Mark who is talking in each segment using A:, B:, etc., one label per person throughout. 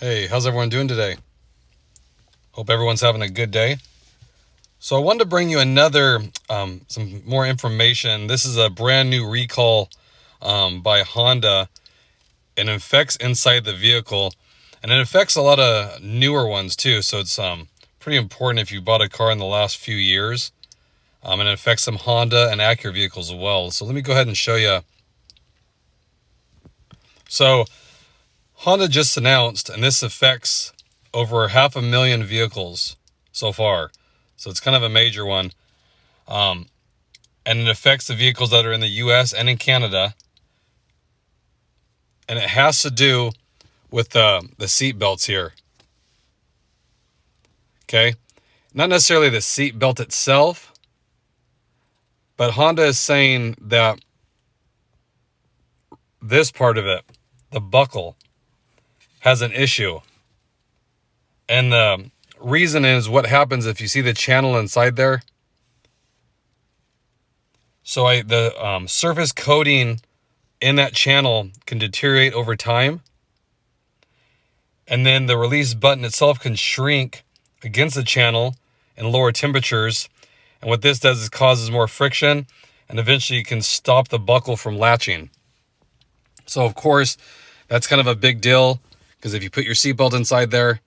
A: Hey, how's everyone doing today? Hope everyone's having a good day. So I wanted to bring you another, some more information. This is a brand new recall by Honda, and it affects inside the vehicle, and it affects a lot of newer ones too. So it's pretty important if you bought a car in the last few years, and it affects some Honda and Acura vehicles as well. So let me go ahead and show you. So Honda just announced, and this affects over 500,000 vehicles so far. So it's kind of a major one. And it affects the vehicles that are in the US and in Canada. And it has to do with the seat belts here. Okay? Not necessarily the seat belt itself, but Honda is saying that this part of it, the buckle, has an issue. And the reason is what happens if you see the channel inside there. So the surface coating in that channel can deteriorate over time. And then the release button itself can shrink against the channel in lower temperatures. And what this does is causes more friction, and eventually you can stop the buckle from latching. So of course, that's kind of a big deal, because if you put your seatbelt inside there,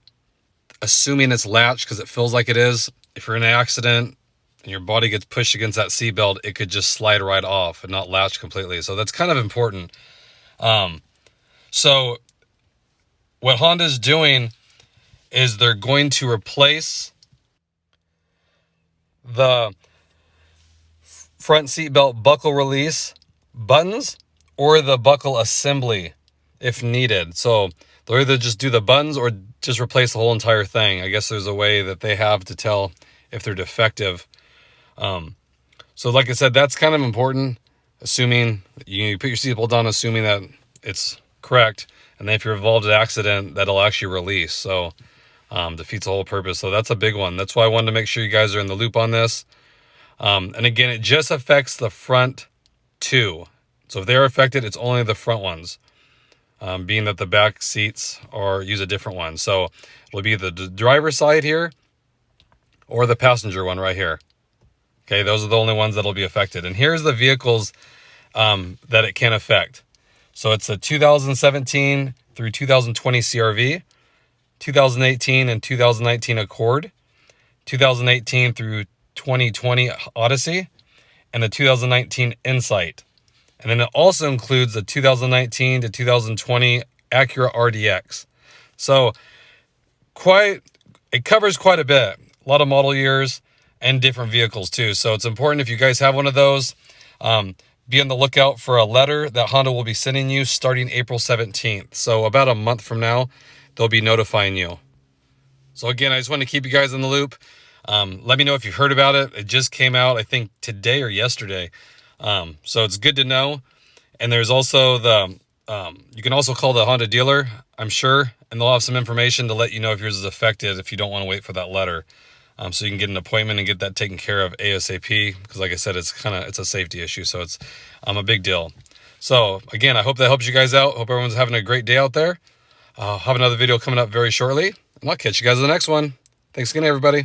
A: assuming it's latched because it feels like it is, if you're in an accident and your body gets pushed against that seatbelt, it could just slide right off and not latch completely. So that's kind of important. So what Honda's doing is they're going to replace the front seatbelt buckle release buttons or the buckle assembly if needed. So they'll either just do the buttons or just replace the whole entire thing. I guess there's a way that they have to tell if they're defective. So like I said, that's kind of important, assuming you put your seatbelt on, assuming that it's correct. And then if you're involved in an accident, that'll actually release. So defeats the whole purpose. So that's a big one. That's why I wanted to make sure you guys are in the loop on this. And again, it just affects the front two. So if they're affected, it's only the front ones. Being that the back seats use a different one. So it'll be the driver's side here or the passenger one right here. Okay, those are the only ones that'll be affected. And here's the vehicles that it can affect. So it's a 2017 through 2020 CRV, 2018 and 2019 Accord, 2018 through 2020 Odyssey, and the 2019 Insight. And then it also includes the 2019 to 2020 Acura RDX. So it covers quite a bit. A lot of model years and different vehicles too. So it's important if you guys have one of those, be on the lookout for a letter that Honda will be sending you starting April 17th. So about a month from now, they'll be notifying you. So again, I just want to keep you guys in the loop. Let me know if you heard about it. It just came out, I think today or yesterday. So it's good to know. And there's also you can also call the Honda dealer, I'm sure, and they'll have some information to let you know if yours is affected if you don't want to wait for that letter. So you can get an appointment and get that taken care of ASAP, because like I said, it's a safety issue. So it's a big deal. So again, I hope that helps you guys out. Hope everyone's having a great day out there. I'll have another video coming up very shortly, and I'll catch you guys in the next one. Thanks again, everybody.